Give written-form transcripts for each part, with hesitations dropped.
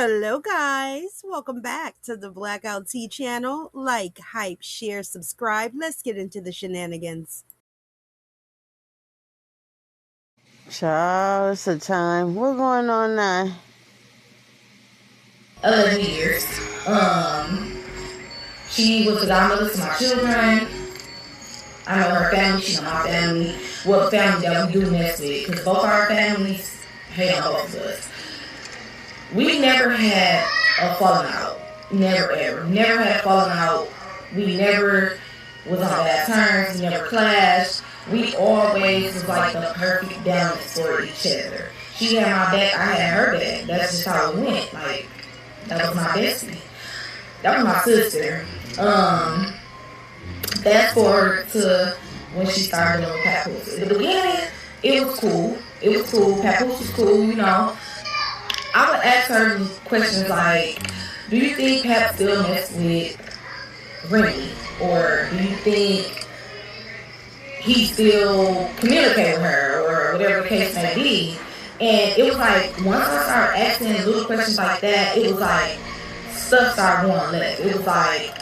Hello guys, welcome back to the TheBlackOutTea channel. Like, hype, share, subscribe. Let's get into the shenanigans. Child, it's a time. What's going on now? 11 years. She was the godmother to my children. I know her family, she know my family. What family that we do mess with, because both our families hate on both of us. We never had a falling out. Never ever. Never had a falling out. We never was on bad terms. We never clashed. We always was like the perfect balance for each other. She had my back, I had her back. That's just how it went. Like, that was my bestie. That was my sister. Fast forward to when she started doing Papoose. In the beginning, it was cool. It was cool. Papoose was cool, you know. I would ask her questions like, do you think Pap still mess with Remy? Or do you think he still communicate with her? Or whatever the case may be. And it was like, once I started asking little questions like that, it was like, stuff started going left. It was like,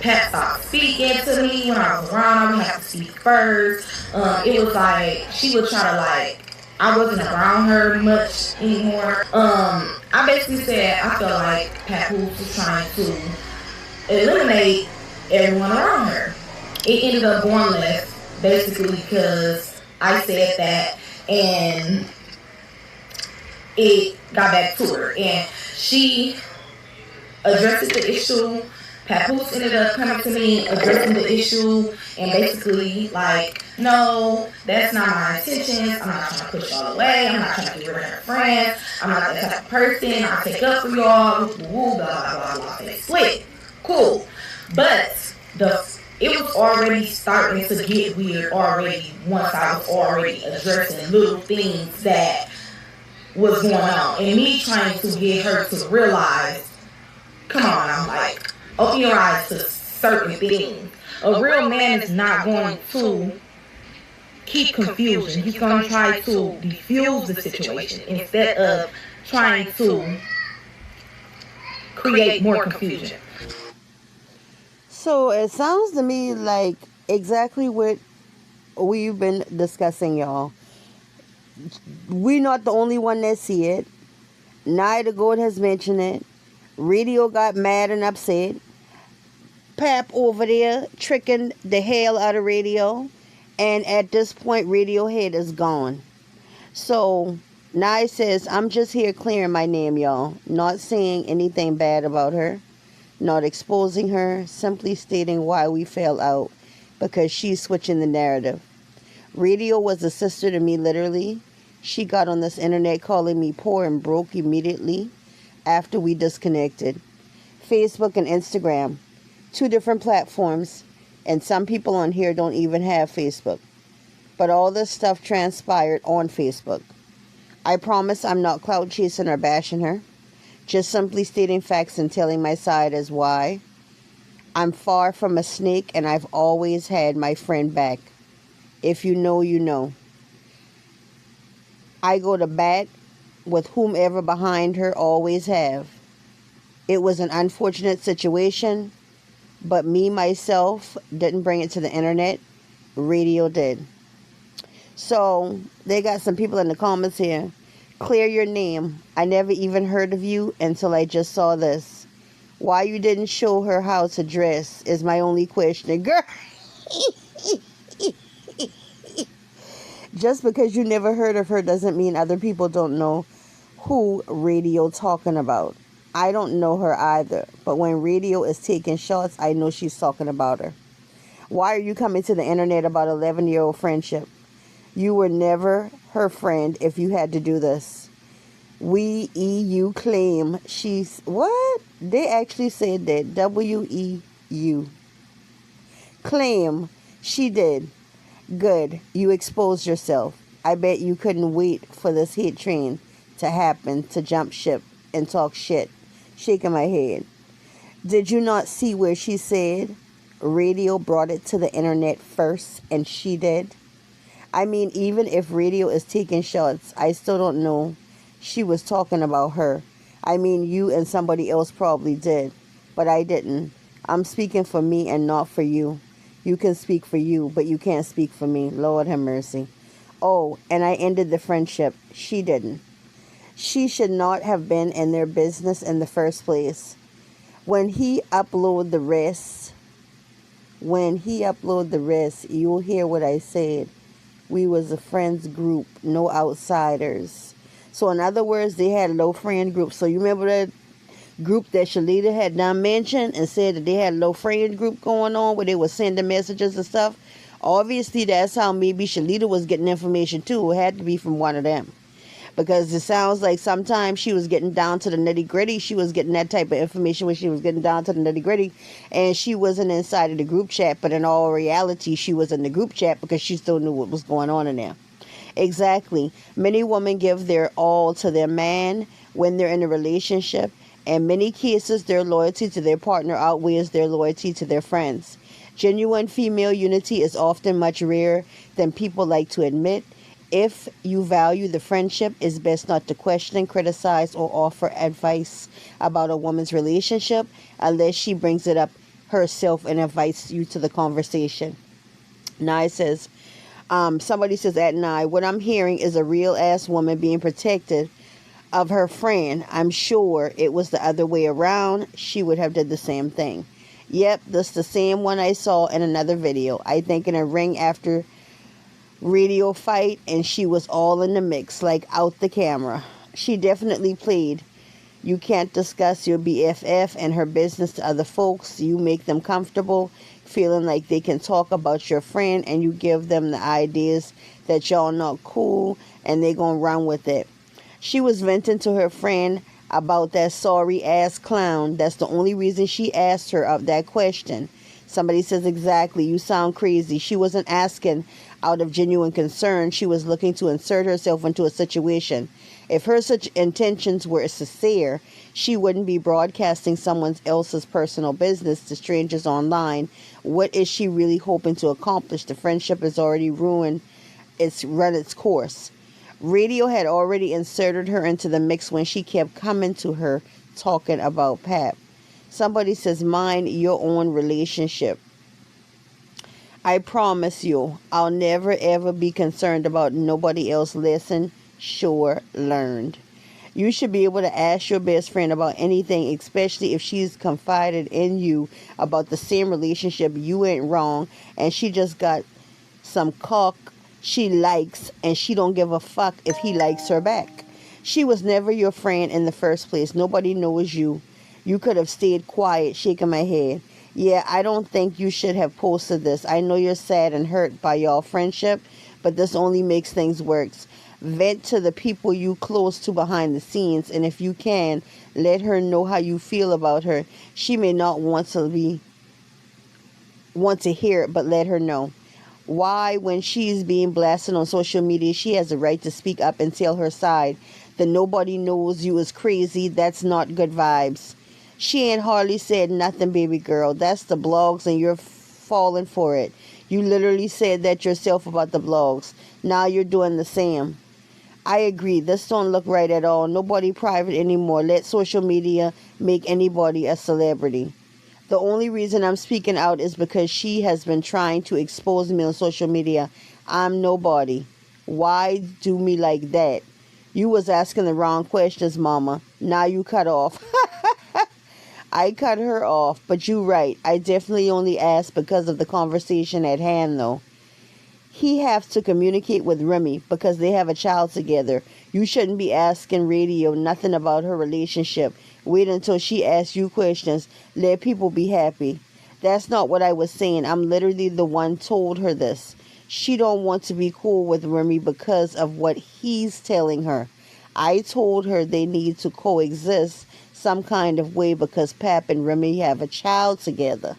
Pat stopped speaking to me when I was around. I would have to speak first. It was like, she would try to like, I wasn't around her much anymore. I basically said I felt like Papoose was trying to eliminate everyone around her. It ended up going left, basically because I said that, and it got back to her, and she addressed the issue. Papoose ended up coming to me, addressing the issue, and basically like, no, that's not my intentions. I'm not trying to push y'all away. I'm not trying to get rid of her friends. I'm not that type of person. I'll take up for y'all. Woo, blah, blah, blah, blah. They split. Cool. But it was already starting to get weird already once I was already addressing little things that was going on. And me trying to get her to realize, come on, I'm like, open your eyes to certain things. A real man is not going to keep confusion. He's going to try to defuse the situation instead of trying to create more confusion. So it sounds to me like exactly what we've been discussing, y'all. We're not the only one that see it. Neither Goat has mentioned it. Radio got mad and upset. Pap over there tricking the hell out of Radio. And at this point, Radiohead is gone. So, Nye says, I'm just here clearing my name, y'all. Not saying anything bad about her. Not exposing her. Simply stating why we fell out. Because she's switching the narrative. Radio was a sister to me, literally. She got on this internet calling me poor and broke immediately after we disconnected. Facebook and Instagram. 2 different platforms. And some people on here don't even have Facebook. But all this stuff transpired on Facebook. I promise I'm not clout chasing or bashing her. Just simply stating facts and telling my side as why. I'm far from a snake and I've always had my friend back. If you know, you know. I go to bat with whomever behind her, always have. It was an unfortunate situation, but me, myself, didn't bring it to the internet. Radio did. So, they got some people in the comments here. Clear your name. I never even heard of you until I just saw this. Why you didn't show her how to dress is my only question. Girl! Just because you never heard of her doesn't mean other people don't know who Radio talking about. I don't know her either, but when Radio is taking shots, I know she's talking about her. Why are you coming to the internet about 11-year-old friendship? You were never her friend if you had to do this. We EU claim she's... What? They actually said that. W-E-U. Claim she did. Good. You exposed yourself. I bet you couldn't wait for this hate train to happen to jump ship and talk shit. Shaking my head. Did you not see where she said Radio brought it to the internet first and she did? I mean, even if Radio is taking shots, I still don't know she was talking about her. I mean, you and somebody else probably did, but I didn't. I'm speaking for me and not for you. You can speak for you, but you can't speak for me. Lord have mercy. Oh, and I ended the friendship. She didn't. She should not have been in their business in the first place. When he upload the rest, you'll hear what I said. We was a friends group, no outsiders. So in other words, they had a low friend group. So you remember that group that Chilllle had done mentioned and said that they had a low friend group going on where they were sending messages and stuff? Obviously, that's how maybe Chilllle was getting information too. It had to be from one of them. Because it sounds like sometimes she was getting down to the nitty gritty. She was getting that type of information when she was getting down to the nitty gritty. And she wasn't inside of the group chat. But in all reality, she was in the group chat because she still knew what was going on in there. Exactly. Many women give their all to their man when they're in a relationship. In many cases, their loyalty to their partner outweighs their loyalty to their friends. Genuine female unity is often much rarer than people like to admit. If you value the friendship, it's best not to question, criticize, or offer advice about a woman's relationship unless she brings it up herself and invites you to the conversation. Nye says, somebody says at Nye, what I'm hearing is a real ass woman being protected of her friend. I'm sure it was the other way around. She would have did the same thing. Yep, that's the same one I saw in another video. I think in a ring after radio fight, and she was all in the mix, like out the camera. She definitely played. You can't discuss your BFF and her business to other folks. You make them comfortable, feeling like they can talk about your friend, and you give them the ideas that y'all not cool, and they gonna run with it. She was venting to her friend about that sorry ass clown. That's the only reason she asked her of that question. Somebody says, exactly, you sound crazy. She wasn't asking out of genuine concern. She was looking to insert herself into a situation. If her such intentions were sincere, she wouldn't be broadcasting someone else's personal business to strangers online. What is she really hoping to accomplish? The friendship is already ruined. It's run its course. Radio had already inserted her into the mix when she kept coming to her talking about Pap. Somebody says, mind your own relationship. I promise you, I'll never ever be concerned about nobody else. Listen, sure, learned. You should be able to ask your best friend about anything, especially if she's confided in you about the same relationship. You ain't wrong, and she just got some cock she likes, and she don't give a fuck if he likes her back. She was never your friend in the first place. Nobody knows you. You could have stayed quiet, shaking my head. Yeah, I don't think you should have posted this. I know you're sad and hurt by y'all friendship, but this only makes things worse. Vent to the people you close to behind the scenes, and if you can, let her know how you feel about her. She may not want to hear it, but let her know. Why, when she's being blasted on social media, she has the right to speak up and tell her side. The nobody knows you is crazy. That's not good vibes. She ain't hardly said nothing, baby girl. That's the blogs, and you're falling for it. You literally said that yourself about the blogs. Now you're doing the same. I agree. This don't look right at all. Nobody private anymore. Let social media make anybody a celebrity. The only reason I'm speaking out is because she has been trying to expose me on social media. I'm nobody. Why do me like that? You was asking the wrong questions, mama. Now you cut off. I cut her off, but you right. I definitely only asked because of the conversation at hand, though. He have to communicate with Remy because they have a child together. You shouldn't be asking radio nothing about her relationship. Wait until she asks you questions. Let people be happy. That's not what I was saying. I'm literally the one told her this. She don't want to be cool with Remy because of what he's telling her. I told her they need to coexist some kind of way because Pap and Remy have a child together.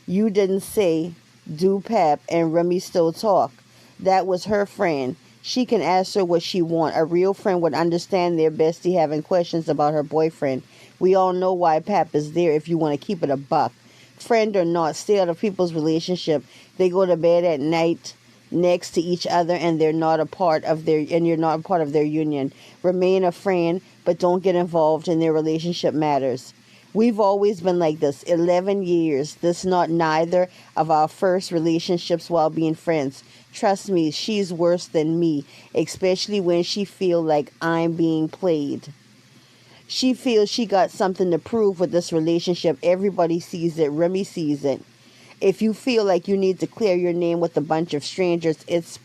You didn't say, do Pap and Remy still talk? That was her friend. She can ask her what she want. A real friend would understand their bestie having questions about her boyfriend. We all know why Pap is there if you want to keep it a buck. Friend or not, stay out of people's relationship. They go to bed at night next to each other, and you're not a part of their union. Remain a friend, but don't get involved in their relationship matters. We've always been like this. 11 years. This not neither of our first relationships while being friends. Trust me, she's worse than me, especially when she feel like I'm being played. She feels she got something to prove with this relationship. Everybody sees it. Remy sees it. If you feel like you need to clear your name with a bunch of strangers, it's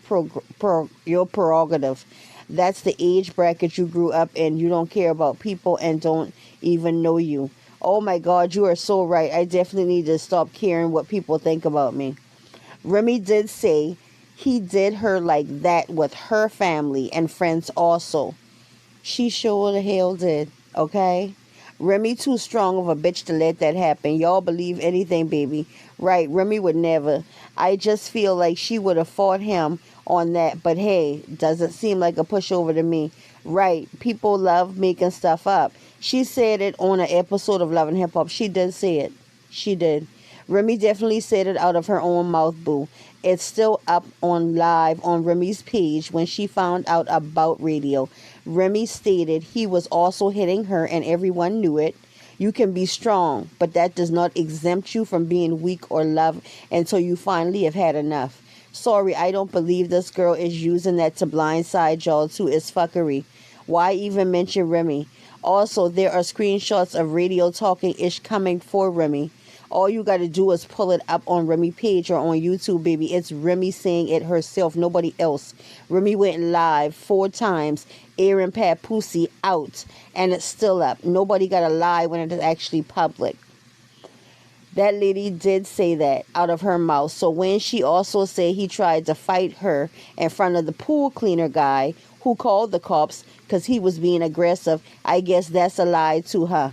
your prerogative. That's the age bracket you grew up in. You don't care about people and don't even know you. Oh my God, you are so right. I definitely need to stop caring what people think about me. Remy did say he did her like that with her family and friends also. She sure the hell did, okay? Remy too strong of a bitch to let that happen. Y'all believe anything, baby. Right, Remy would never. I just feel like she would have fought him on that. But hey, doesn't seem like a pushover to me. Right, people love making stuff up. She said it on an episode of Love and Hip Hop. She did say it. She did. Remy definitely said it out of her own mouth, boo. It's still up on live on Remy's page when she found out about radio. Remy stated he was also hitting her and everyone knew it. You can be strong, but that does not exempt you from being weak or love until you finally have had enough. Sorry, I don't believe this girl is using that to blindside y'all to its fuckery. Why even mention Remy? Also, there are screenshots of radio talking ish coming for Remy. All you got to do is pull it up on Remy page or on YouTube, baby. It's Remy saying it herself, nobody else. Remy went live 4 times, airing Papoose out, and it's still up. Nobody got to lie when it is actually public. That lady did say that out of her mouth. So when she also said he tried to fight her in front of the pool cleaner guy who called the cops because he was being aggressive, I guess that's a lie to her.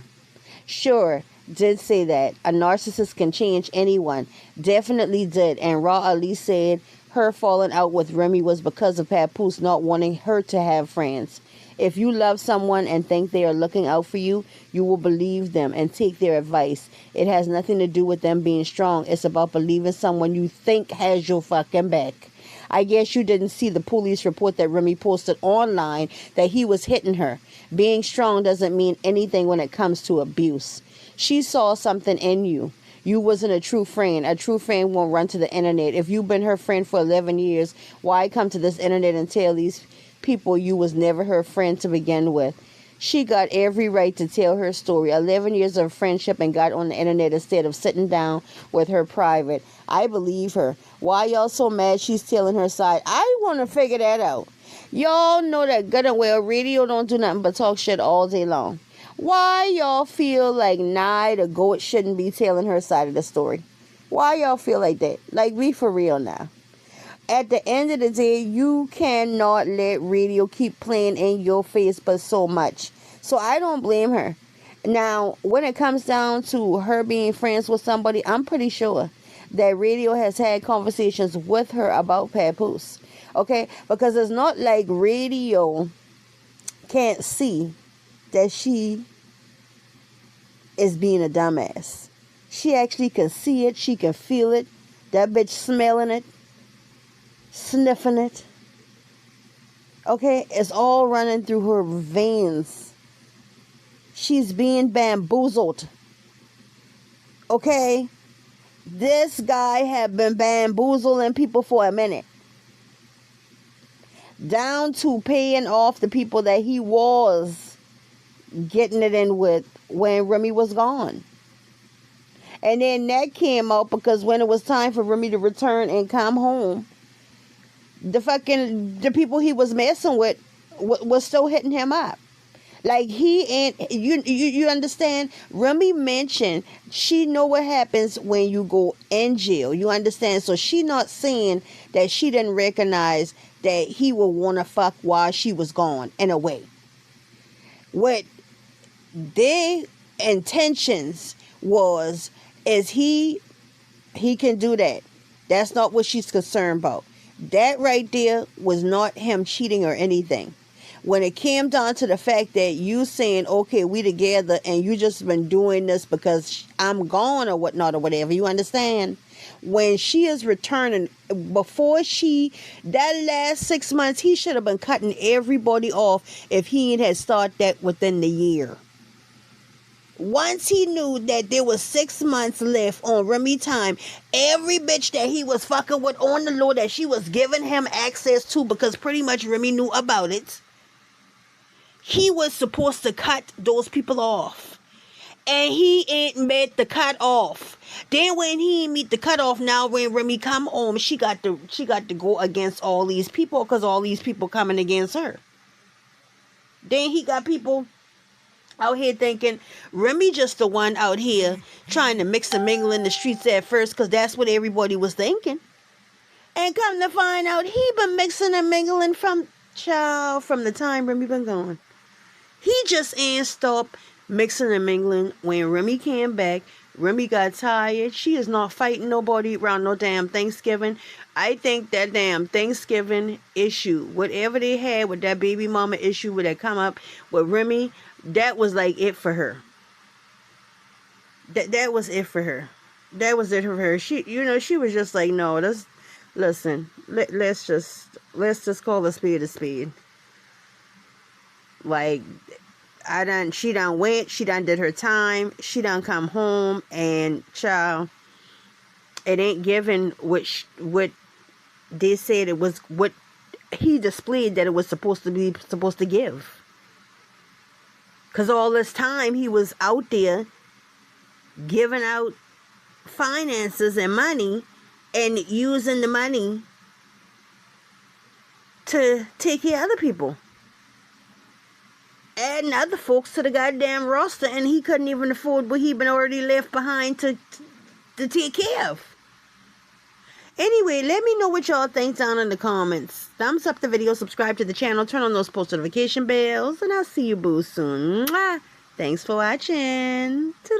Sure, did say that. A narcissist can change anyone. Definitely did. And Raw Ali said her falling out with Remy was because of Papoose not wanting her to have friends. If you love someone and think they are looking out for you, you will believe them and take their advice. It has nothing to do with them being strong. It's about believing someone you think has your fucking back. I guess you didn't see the police report that Remy posted online that he was hitting her. Being strong doesn't mean anything when it comes to abuse. She saw something in you. You wasn't a true friend. A true friend won't run to the internet. If you've been her friend for 11 years, why come to this internet and tell these people you was never her friend to begin with? She got every right to tell her story. 11 years of friendship and got on the internet instead of sitting down with her private. I believe her. Why y'all so mad she's telling her side? I want to figure that out. Y'all know that good and well radio don't do nothing but talk shit all day long. Why y'all feel like Nye the goat shouldn't be telling her side of the story? Why y'all feel like that? Like, be for real now. At the end of the day, you cannot let radio keep playing in your face but so much. So I don't blame her. Now, when it comes down to her being friends with somebody, I'm pretty sure that radio has had conversations with her about Papoose. Okay? Because it's not like radio can't see that she is being a dumbass. She actually can see it. She can feel it. That bitch smelling it. Sniffing it. Okay? It's all running through her veins. She's being bamboozled. Okay? This guy had been bamboozling people for a minute. Down to paying off the people that he was getting it in with when Remy was gone. And then that came out because when it was time for Remy to return and come home, the people he was messing with was still hitting him up. Like, he ain't, you understand? Remy mentioned she know what happens when you go in jail. You understand? So she not saying that she didn't recognize that he would want to fuck while she was gone, in a way. What their intentions is he can do that. That's not what she's concerned about. That right there was not him cheating or anything. When it came down to the fact that you saying, okay, we together and you just been doing this because I'm gone or whatnot or whatever, you understand? when she is returning, before that last 6 months, he should have been cutting everybody off if he had started that within the year. Once he knew that there was 6 months left on Remy time, every bitch that he was fucking with on the low that she was giving him access to, because pretty much Remy knew about it, he was supposed to cut those people off. And he ain't met the cut off. Then when he ain't meet the cut off, now when Remy come home, she got to go against all these people, because all these people coming against her. Then he got people out here thinking Remy just the one out here trying to mix and mingle in the streets at first, because that's what everybody was thinking. And come to find out, he been mixing and mingling from the time Remy been gone. He just ain't stopped mixing and mingling. When Remy came back, Remy got tired. She is not fighting nobody around no damn Thanksgiving. I think that damn Thanksgiving issue, whatever they had with that baby mama issue with that come up with Remy, that was like it for her. That was it for her. That was it for her. She was just like, no, let's just call a spade a spade. Like, she done went, she done did her time, she done come home, and child, it ain't given what they said it was, what he displayed that it was supposed to give. Because all this time he was out there giving out finances and money and using the money to take care of other people. Adding other folks to the goddamn roster, and he couldn't even afford what he'd been already left behind to take care of. Anyway, let me know what y'all think down in the comments. Thumbs up the video, subscribe to the channel, turn on those post notification bells, and I'll see you boo soon. Mwah! Thanks for watching. Toodaloo.